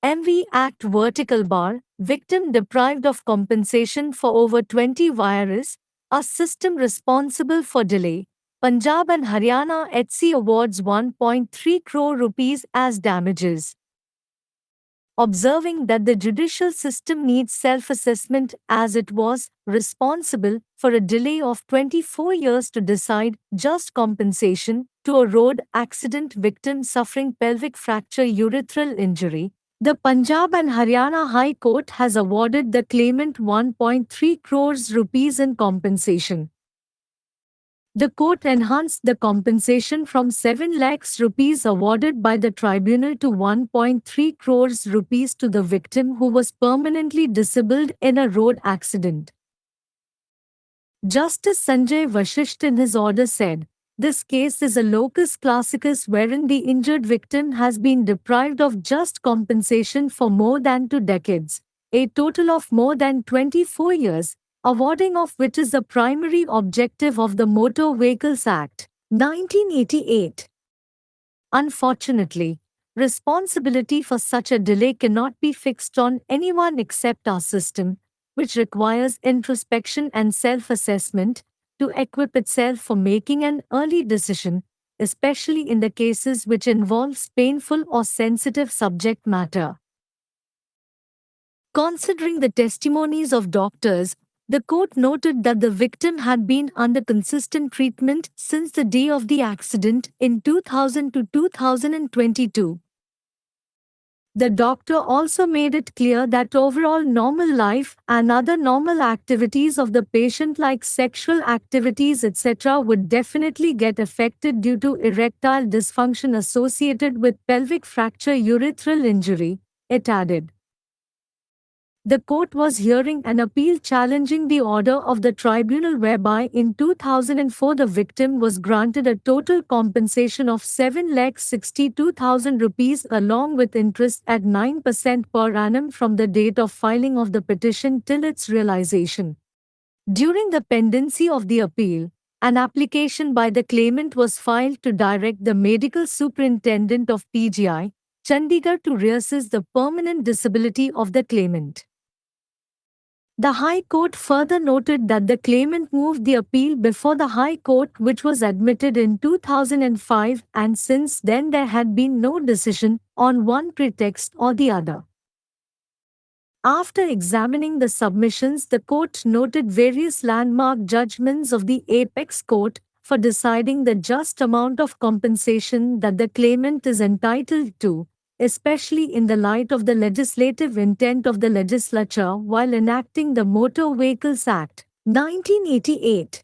MV Act vertical bar, victim deprived of compensation for over 20 virus, a system responsible for delay. Punjab and Haryana HC awards 1.3 crore rupees as damages. Observing that the judicial system needs self-assessment as it was responsible for a delay of 24 years to decide just compensation to a road accident victim suffering pelvic fracture urethral injury, the Punjab and Haryana High Court has awarded the claimant 1.3 crores rupees in compensation. The court enhanced the compensation from 7 lakhs rupees awarded by the tribunal to 1.3 crores rupees to the victim who was permanently disabled in a road accident. Justice Sanjay Vashisht in his order said, "This case is a locus classicus wherein the injured victim has been deprived of just compensation for more than 2 decades, a total of more than 24 years, awarding of which is the primary objective of the Motor Vehicles Act, 1988. Unfortunately, responsibility for such a delay cannot be fixed on anyone except our system, which requires introspection and self-assessment to equip itself for making an early decision, especially in the cases which involves painful or sensitive subject matter." Considering the testimonies of doctors, the court noted that the victim had been under consistent treatment since the day of the accident in 2000 to 2022. The doctor also made it clear that overall normal life and other normal activities of the patient like sexual activities etc. would definitely get affected due to erectile dysfunction associated with pelvic fracture urethral injury, it added. The court was hearing an appeal challenging the order of the tribunal whereby in 2004 the victim was granted a total compensation of 7,62,000 rupees along with interest at 9% per annum from the date of filing of the petition till its realization. During the pendency of the appeal, an application by the claimant was filed to direct the medical superintendent of PGI, Chandigarh to reassess the permanent disability of the claimant. The High Court further noted that the claimant moved the appeal before the High Court, which was admitted in 2005, and since then there had been no decision on one pretext or the other. After examining the submissions, the court noted various landmark judgments of the Apex Court for deciding the just amount of compensation that the claimant is entitled to, especially in the light of the legislative intent of the legislature while enacting the Motor Vehicles Act, 1988.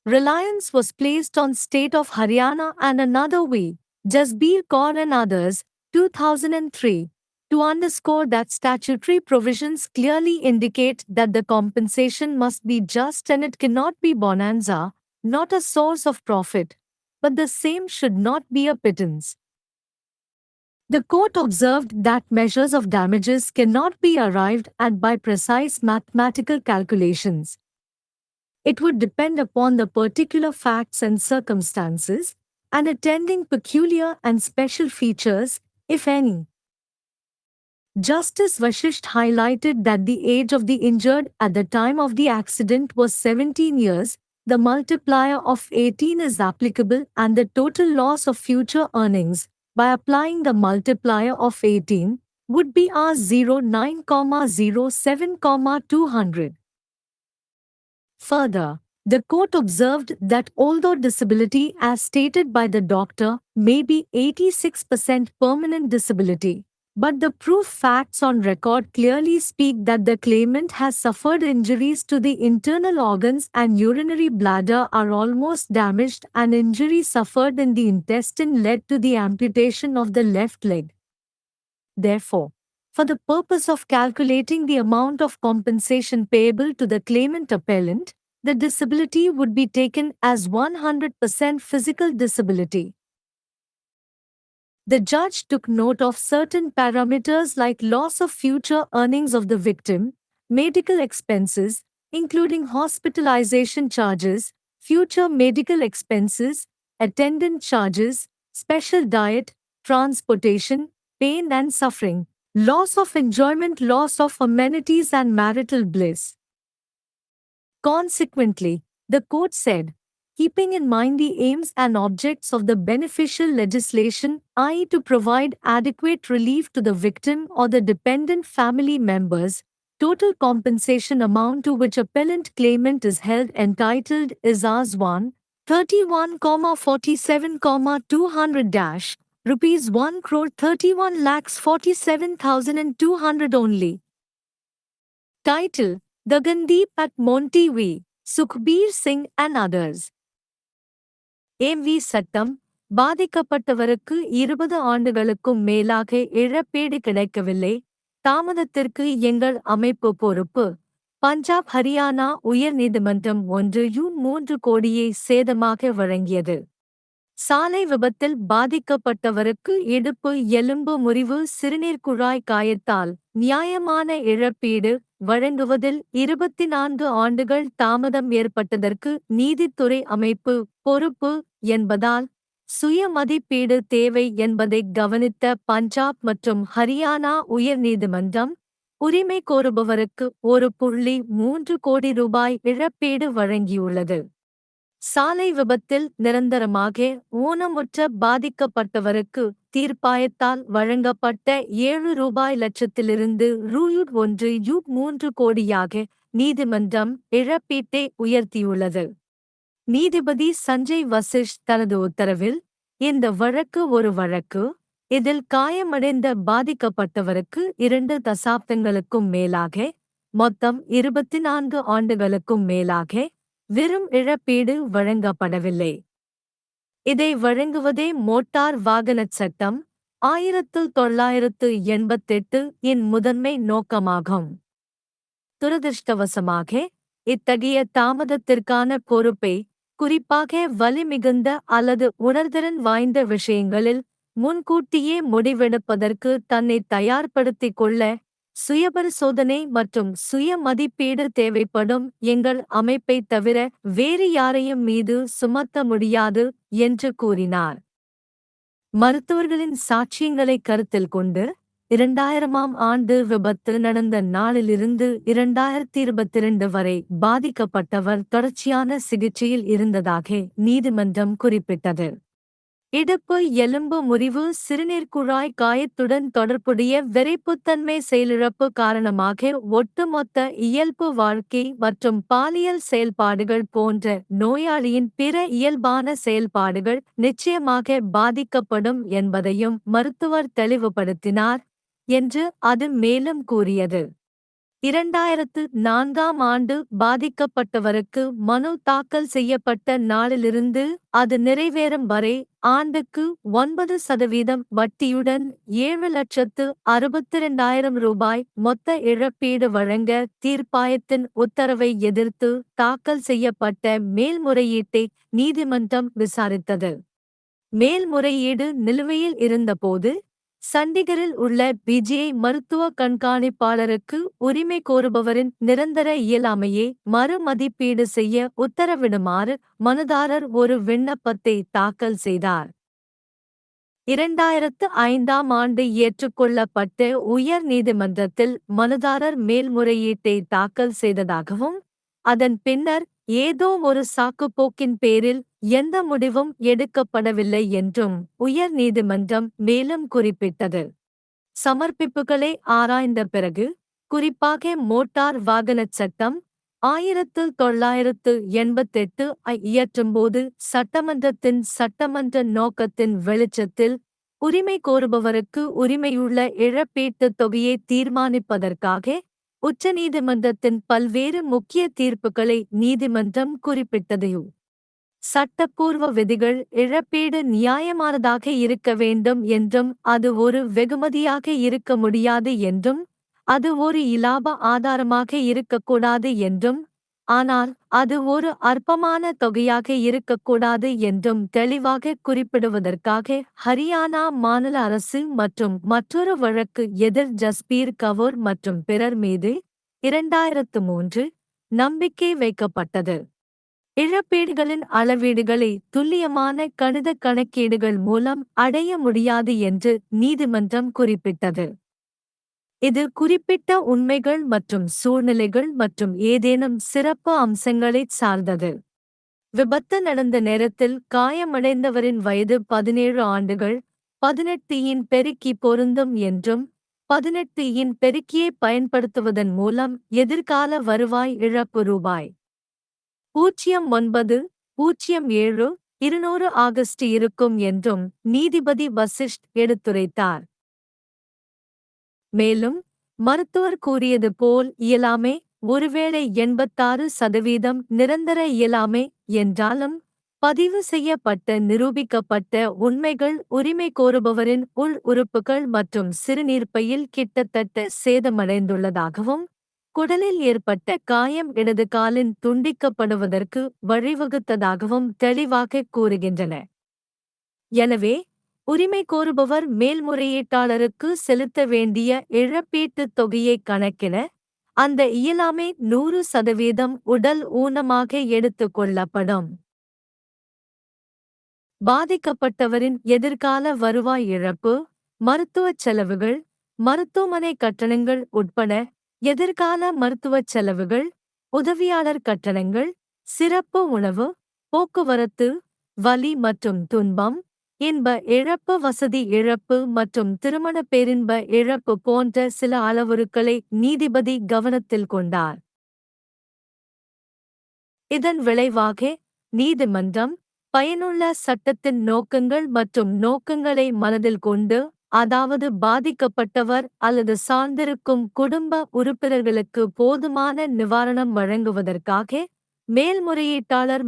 Reliance was placed on State of Haryana and another way, Jasbir Kaur and others, 2003, to underscore that statutory provisions clearly indicate that the compensation must be just and it cannot be bonanza, not a source of profit, but the same should not be a pittance. The court observed that measures of damages cannot be arrived at by precise mathematical calculations. It would depend upon the particular facts and circumstances, and attending peculiar and special features, if any. Justice Vashisht highlighted that the age of the injured at the time of the accident was 17 years, the multiplier of 18 is applicable and the total loss of future earnings, by applying the multiplier of 18, would be R09,07,200. Further, the court observed that although disability as stated by the doctor may be 86% permanent disability, but the proof facts on record clearly speak that the claimant has suffered injuries to the internal organs and urinary bladder are almost damaged and injury suffered in the intestine led to the amputation of the left leg. Therefore, for the purpose of calculating the amount of compensation payable to the claimant appellant, the disability would be taken as 100% physical disability. The judge took note of certain parameters like loss of future earnings of the victim, medical expenses, including hospitalization charges, future medical expenses, attendant charges, special diet, transportation, pain and suffering, loss of enjoyment, loss of amenities and marital bliss. Consequently, the court said, keeping in mind the aims and objects of the beneficial legislation, i.e., to provide adequate relief to the victim or the dependent family members, total compensation amount to which appellant claimant is held entitled is as 1, 31,47,200 rupees 1 crore 31 lakhs 47,200 only. Title: Gagandeep at Monty V. Sukhbir Singh and others. MV சட்டம் பாதிக்கப்பட்டவருக்கு 20 ஆண்டுகளுக்கும் மேலாக இழப்பீடு கிடைக்கவில்லை. தாமதத்திற்கு எங்கள் அமைப்பு பொறுப்பு. பஞ்சாப் ஹரியானா உயர் நீதிமன்றம் 1.3 கோடியை சேதமாக வழங்கியது. சாலை விபத்தில் பாதிக்கப்பட்டவருக்கு இடுப்பு எலும்பு முறிவு சிறுநீர்க்குழாய் காயத்தால் நியாயமான இழப்பீடு வழங்குவதில் 24 ஆண்டுகள் தாமதம் ஏற்பட்டதற்கு நீதித்துறை அமைப்பு பொறுப்பு என்பதால் சுய மதிப்பீடு தேவை என்பதை கவனித்த பஞ்சாப் மற்றும் ஹரியானா உயர்நீதிமன்றம் உரிமை கோருபவருக்கு 1.3 கோடி ரூபாய் இழப்பீடு வழங்கியுள்ளது. சாலை விபத்தில் நிரந்தரமாக ஊனமுற்ற பாதிக்கப்பட்டவருக்கு தீர்ப்பாயத்தால் வழங்கப்பட்ட 7 ரூபாய் லட்சத்திலிருந்து ரூ.1.3 கோடியாக நீதிமன்றம் இழப்பீட்டை உயர்த்தியுள்ளது. நீதிபதி சஞ்சய் வசிஷ் தனது உத்தரவில், இந்த வழக்கு ஒரு வழக்கு, இதில் காயமடைந்த பாதிக்கப்பட்டவருக்கு 2 தசாப்தங்களுக்கும் மேலாக, மொத்தம் 24 ஆண்டுகளுக்கும் மேலாக வெறும் இழப்பீடு வழங்கப்படவில்லை. இதை வழங்குவதே மோட்டார் வாகனச் சட்டம் 1988 இன் முதன்மை நோக்கமாகும். துரதிர்ஷ்டவசமாக, இத்தகைய தாமதத்திற்கான பொறுப்பை, குறிப்பாக வலிமிகுந்த அல்லது உணர்திறன் வாய்ந்த விஷயங்களில் முன்கூட்டியே முடிவெடுப்பதற்கு தன்னை தயார்படுத்திக் கொள்ள சுயபரிசோதனை மற்றும் சுய மதிப்பீடு தேவைப்படும் எங்கள் அமைப்பை தவிர வேறு யாரையும் மீது சுமத்த முடியாது என்று கூறினார். மருத்துவர்களின் சாட்சியங்களை கருத்தில் கொண்டு 2000ஆம் ஆண்டு விபத்து நடந்த நாளிலிருந்து 2022 வரை பாதிக்கப்பட்டவர் தொடர்ச்சியான சிகிச்சையில் இருந்ததாக நீதிமன்றம் குறிப்பிட்டது. இடுப்பு எலும்பு முறிவு சிறுநீர்க்குழாய் காயத்துடன் தொடர்புடைய விரைப்புத்தன்மை செயலிழப்பு காரணமாக ஒட்டுமொத்த இயல்பு வாழ்க்கை மற்றும் பாலியல் செயல்பாடுகள் போன்ற நோயாளியின் பிற இயல்பான செயல்பாடுகள் நிச்சயமாக பாதிக்கப்படும் என்பதையும் மருத்துவர் தெளிவுபடுத்தினார் என்று அது மேலும் கூறியது. 2004ஆம் ஆண்டு பாதிக்கப்பட்டவருக்கு மனு தாக்கல் செய்யப்பட்ட நாளிலிருந்து அது நிறைவேறும் வரை ஆண்டுக்கு 9% வட்டியுடன் 7,62,000 ரூபாய் மொத்த இழப்பீடு வழங்க தீர்ப்பாயத்தின் உத்தரவை எதிர்த்து தாக்கல் செய்யப்பட்ட மேல்முறையீட்டை நீதிமன்றம் விசாரித்தது. மேல்முறையீடு நிலுவையில் இருந்தபோது சண்டிகரில் உள்ள பிஜிஐ மருத்துவ கண்காணிப்பாளருக்கு உரிமை கோருபவரின் நிரந்தர இயலாமையை மறுமதிப்பீடு செய்ய உத்தரவிடுமாறு மனுதாரர் ஒரு விண்ணப்பத்தை தாக்கல் செய்தார். 2005ஆம் ஆண்டு ஏற்றுக்கொள்ளப்பட்ட உயர் நீதிமன்றத்தில் மனுதாரர் மேல்முறையீட்டை தாக்கல் செய்ததாகவும், அதன் பின்னர் ஏதோ ஒரு சாக்குப்போக்கின் பேரில் எந்த முடிவும் எடுக்கப்படவில்லை என்றும் உயர் நீதிமன்றம் மேலும் குறிப்பிட்டது. சமர்ப்பிப்புகளை ஆராய்ந்த பிறகு, குறிப்பாக மோட்டார் வாகனச் சட்டம் 1988 ஐ இயற்றும்போது சட்டமன்றத்தின் சட்டமன்ற நோக்கத்தின் வெளிச்சத்தில் உரிமை கோருபவருக்கு உரிமையுள்ள இழப்பீட்டுத் தொகையை தீர்மானிப்பதற்காக உச்சநீதிமன்றத்தின் பல்வேறு முக்கிய தீர்ப்புகளை நீதிமன்றம் குறிப்பிட்டதையும், சட்டப்பூர்வ விதிகள் இழப்பீடு நியாயமானதாக இருக்க வேண்டும் என்றும் அது ஒரு வெகுமதியாக இருக்க முடியாது என்றும் அது ஒரு இலாப ஆதாரமாக இருக்கக்கூடாது என்றும் ஆனால் அது ஒரு அற்பமான தொகையாக இருக்கக்கூடாது என்றும் தெளிவாக குறிப்பிடுவதற்காக ஹரியானா மாநில அரசு மற்றும் மற்றொரு வழக்கு எதிர் ஜஸ்பீர் கவுர் மற்றும் பிறர் மீது 2003 நம்பிக்கை வைக்கப்பட்டது. இழப்பீடுகளின் அளவீடுகளை துல்லியமான கணித கணக்கீடுகள் மூலம் அடைய முடியாது என்று நீதிமன்றம் குறிப்பிட்டது. இது குறிப்பிட்ட உண்மைகள் மற்றும் சூழ்நிலைகள் மற்றும் ஏதேனும் சிறப்பு அம்சங்களைச் சார்ந்தது. விபத்து நடந்த நேரத்தில் காயமடைந்தவரின் வயது 17 ஆண்டுகள். 18 இன் பெருக்கி பொருந்தும் என்றும் 18 இன் பெருக்கியை பயன்படுத்துவதன் மூலம் எதிர்கால வருவாய் இழப்பு ரூபாய் 0907 200 ஆகஸ்ட் இருக்கும் என்றும் நீதிபதி வசிஷ்ட் எடுத்துரைத்தார். மேலும் மருத்துவர் கூறியது போல் இயலாமை ஒருவேளை 86% நிரந்தர இயலாமை என்றாலும் பதிவு செய்யப்பட்ட நிரூபிக்கப்பட்ட உண்மைகள் உரிமை கோருபவரின் உள் உறுப்புகள் மற்றும் சிறுநீர்ப்பையில் கிட்டத்தட்ட சேதமடைந்துள்ளதாகவும் குடலில் ஏற்பட்ட காயம் இடது காலின் துண்டிக்கப்படுவதற்கு வழிவகுத்ததாகவும் தெளிவாக கூறுகின்றன. எனவே உரிமை கோருபவர் மேல்முறையீட்டாளருக்கு செலுத்த வேண்டிய இழப்பீட்டுத் தொகையை கணக்கிட அந்த இயலாமை 100% உடல் ஊனமாக எடுத்துக் கொள்ளப்படும். பாதிக்கப்பட்டவரின் எதிர்கால வருவாய் இழப்பு, மருத்துவச் செலவுகள், மருத்துவமனை கட்டணங்கள் உட்பட எதிர்கால மருத்துவச் செலவுகள், உதவியாளர் கட்டணங்கள், சிறப்பு உணவு, போக்குவரத்து, வலி மற்றும் துன்பம், இன்ப இழப்பு, வசதி இழப்பு மற்றும் திருமண பேரின்ப இழப்பு போன்ற சில அளவுருக்களை நீதிபதி கவனத்தில் கொண்டார். இதன் விளைவாக நீதிமன்றம் பயனுள்ள சட்டத்தின் நோக்கங்கள் மற்றும் நோக்கங்களை மனதில் கொண்டு, அதாவது பாதிக்கப்பட்டவர் அல்லது சார்ந்திருக்கும் குடும்ப உறுப்பினர்களுக்கு போதுமான நிவாரணம் வழங்குவதற்காக மேல்முறையீட்டாளர்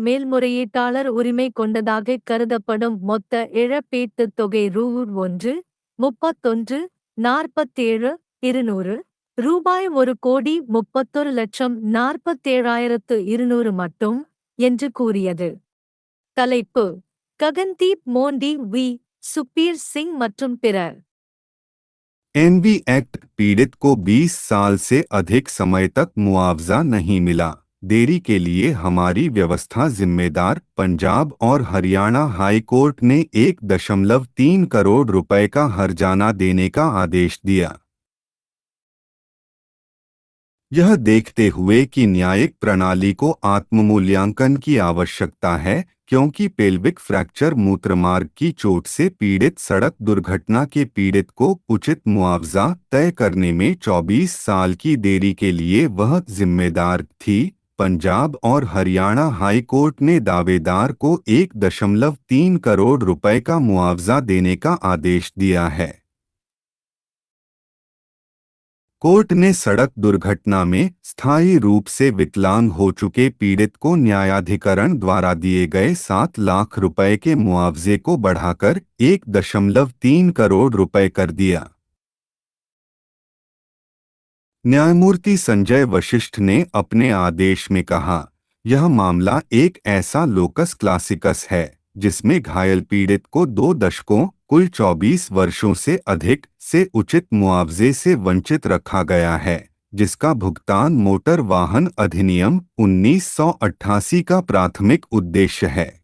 உரிமை கொண்டதாக கருதப்படும் மொத்த இழப்பீட்டுத் தொகை ரூ.31,47,200 ரூபாய் 1,31,47,200 மட்டும் என்று கூறியது. தலைப்பு: ககன்தீப் மோண்டி வி. சுக்பீர் சிங் மற்றும் பிறர். एनवी एक्ट पीड़ित को 20 साल से अधिक समय तक मुआवजा नहीं मिला। देरी के लिए हमारी व्यवस्था जिम्मेदार। पंजाब और हरियाणा हाई कोर्ट ने 1.3 करोड़ रुपए का हर्जाना देने का आदेश दिया। यह देखते हुए कि न्यायिक प्रणाली को आत्ममूल्यांकन की आवश्यकता है, क्योंकि पेल्विक फ्रैक्चर मूत्रमार्ग की चोट से पीड़ित सड़क दुर्घटना के पीड़ित को उचित मुआवजा तय करने में 24 साल की देरी के लिए वह जिम्मेदार थी। पंजाब और हरियाणा हाई कोर्ट ने दावेदार को 1.3 करोड़ रुपए का मुआवजा देने का आदेश दिया है। कोर्ट ने सड़क दुर्घटना में स्थायी रूप से विकलांग हो चुके पीड़ित को न्यायाधिकरण द्वारा दिए गए 7 लाख रुपए के मुआवजे को बढ़ाकर 1.3 करोड़ रुपए कर दिया। न्यायमूर्ति संजय वशिष्ठ ने अपने आदेश में कहा, यह मामला एक ऐसा लोकस क्लासिकस है जिसमें घायल पीड़ित को 2 दशकों कुल 24 वर्षों से अधिक से उचित मुआवजे से वंचित रखा गया है, जिसका भुगतान मोटर वाहन अधिनियम 1988 का प्राथमिक उद्देश्य है।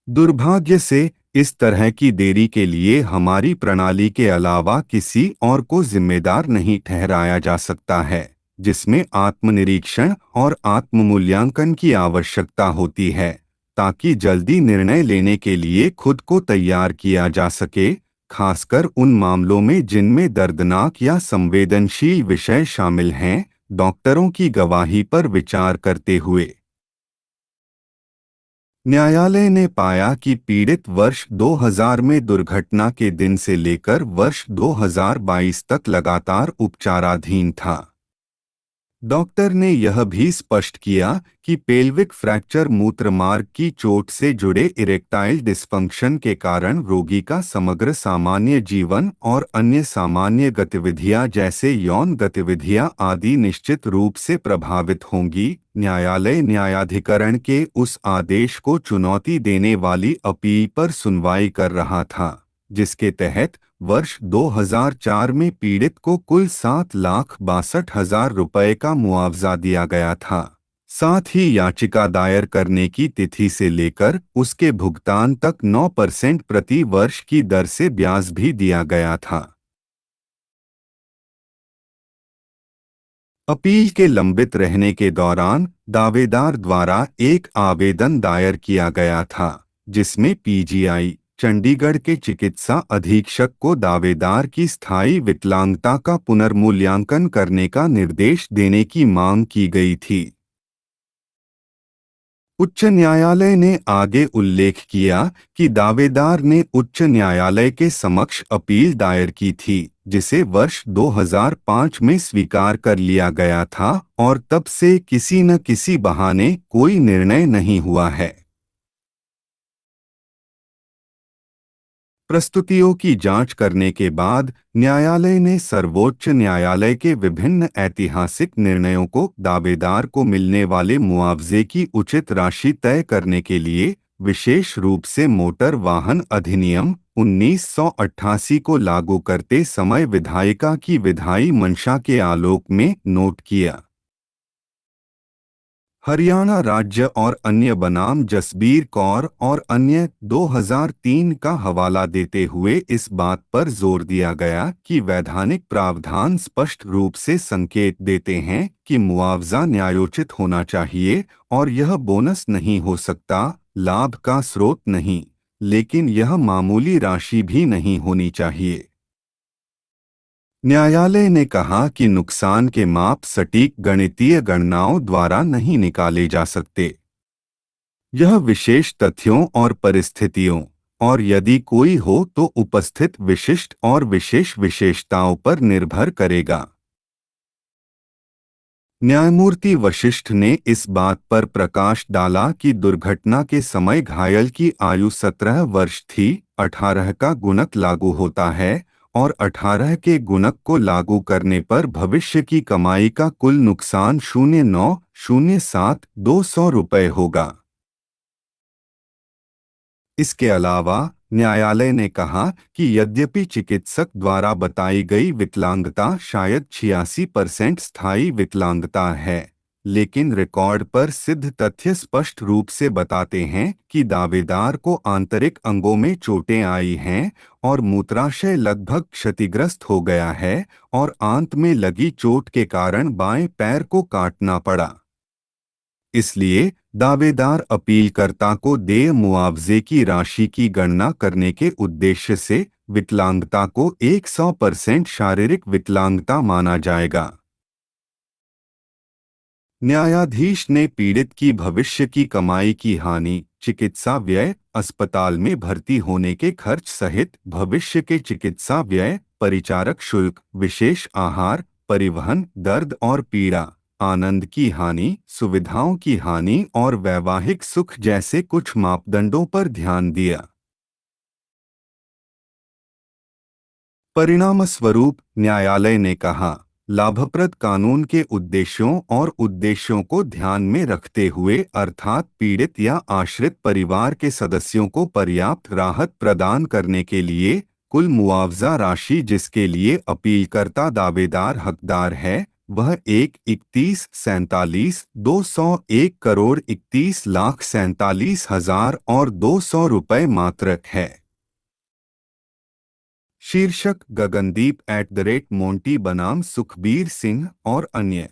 दुर्भाग्य से इस तरह की देरी के लिए हमारी प्रणाली के अलावा किसी और को जिम्मेदार नहीं ठहराया जा सकता है, जिसमें आत्मनिरीक्षण और आत्ममूल्यांकन की आवश्यकता होती है, ताकि जल्दी निर्णय लेने के लिए खुद को तैयार किया जा सके, खासकर उन मामलों में जिनमें दर्दनाक या संवेदनशील विषय शामिल हैं। डॉक्टरों की गवाही पर विचार करते हुए न्यायालय ने पाया कि पीड़ित वर्ष 2000 में दुर्घटना के दिन से लेकर वर्ष 2022 तक लगातार उपचाराधीन था। डॉक्टर ने यह भी स्पष्ट किया कि पेल्विक फ्रैक्चर मूत्रमार्ग की चोट से जुड़े इरेक्टाइल डिस्फंक्शन के कारण रोगी का समग्र सामान्य जीवन और अन्य सामान्य गतिविधियां जैसे यौन गतिविधियां आदि निश्चित रूप से प्रभावित होंगी। न्यायालय न्यायाधिकरण के उस आदेश को चुनौती देने वाली अपील पर सुनवाई कर रहा था, जिसके तहत वर्ष 2004 में पीड़ित को कुल 7,62,000 रुपए का मुआवजा दिया गया था। साथ ही याचिका दायर करने की तिथि से लेकर उसके भुगतान तक 9% प्रति वर्ष की दर से ब्याज भी दिया गया था। अपील के लंबित रहने के दौरान दावेदार द्वारा एक आवेदन दायर किया गया था, जिसमें पीजीआई चंडीगढ़ के चिकित्सा अधीक्षक को दावेदार की स्थायी विकलांगता का पुनर्मूल्यांकन करने का निर्देश देने की मांग की गई थी। उच्च न्यायालय ने आगे उल्लेख किया कि दावेदार ने उच्च न्यायालय के समक्ष अपील दायर की थी, जिसे वर्ष 2005 में स्वीकार कर लिया गया था और तब से किसी न किसी बहाने कोई निर्णय नहीं हुआ है। प्रस्तुतियों की जांच करने के बाद न्यायालय ने सर्वोच्च न्यायालय के विभिन्न ऐतिहासिक निर्णयों को दावेदार को मिलने वाले मुआवजे की उचित राशि तय करने के लिए विशेष रूप से मोटर वाहन अधिनियम 1988 को लागू करते समय विधायिका की विधायी मंशा के आलोक में नोट किया। हरियाणा राज्य और अन्य बनाम जसबीर कौर और अन्य 2003 का हवाला देते हुए इस बात पर जोर दिया गया कि वैधानिक प्रावधान स्पष्ट रूप से संकेत देते हैं कि मुआवजा न्यायोचित होना चाहिए और यह बोनस नहीं हो सकता, लाभ का स्रोत नहीं, लेकिन यह मामूली राशि भी नहीं होनी चाहिए। न्यायालय ने कहा कि नुकसान के माप सटीक गणितीय गणनाओं द्वारा नहीं निकाले जा सकते। यह विशेष तथ्यों और परिस्थितियों, और यदि कोई हो तो उपस्थित विशिष्ट और विशेष विशेषताओं पर निर्भर करेगा। न्यायमूर्ति वशिष्ठ ने इस बात पर प्रकाश डाला कि दुर्घटना के समय घायल की आयु 17 वर्ष थी, 18 का गुणक लागू होता है और 18 के गुणक को लागू करने पर भविष्य की कमाई का कुल नुकसान 0907 रुपये होगा। इसके अलावा न्यायालय ने कहा कि यद्यपि चिकित्सक द्वारा बताई गई विकलांगता शायद 86% स्थायी विकलांगता है, लेकिन रिकॉर्ड पर सिद्ध तथ्य स्पष्ट रूप से बताते हैं कि दावेदार को आंतरिक अंगों में चोटें आई हैं और मूत्राशय लगभग क्षतिग्रस्त हो गया है और आंत में लगी चोट के कारण बाएं पैर को काटना पड़ा। इसलिए दावेदार अपीलकर्ता को देय मुआवजे की राशि की गणना करने के उद्देश्य से विकलांगता को 100% शारीरिक विकलांगता माना जाएगा। न्यायाधीश ने पीड़ित की भविष्य की कमाई की हानि, चिकित्सा व्यय, अस्पताल में भर्ती होने के खर्च सहित भविष्य के चिकित्सा व्यय, परिचारक शुल्क, विशेष आहार, परिवहन, दर्द और पीड़ा, आनंद की हानि, सुविधाओं की हानि और वैवाहिक सुख जैसे कुछ मापदंडों पर ध्यान दिया। परिणामस्वरूप न्यायालय ने कहा, लाभप्रद कानून के उद्देश्यों और उद्देश्यों को ध्यान में रखते हुए अर्थात पीड़ित या आश्रित परिवार के सदस्यों को पर्याप्त राहत प्रदान करने के लिए कुल मुआवजा राशि जिसके लिए अपीलकर्ता दावेदार हकदार है वह 1,31,201,31,47,000 और 200 रुपये मात्रक है। शीर्षक गगनदीप @मोंटी बनाम सुखबीर सिंह और अन्य।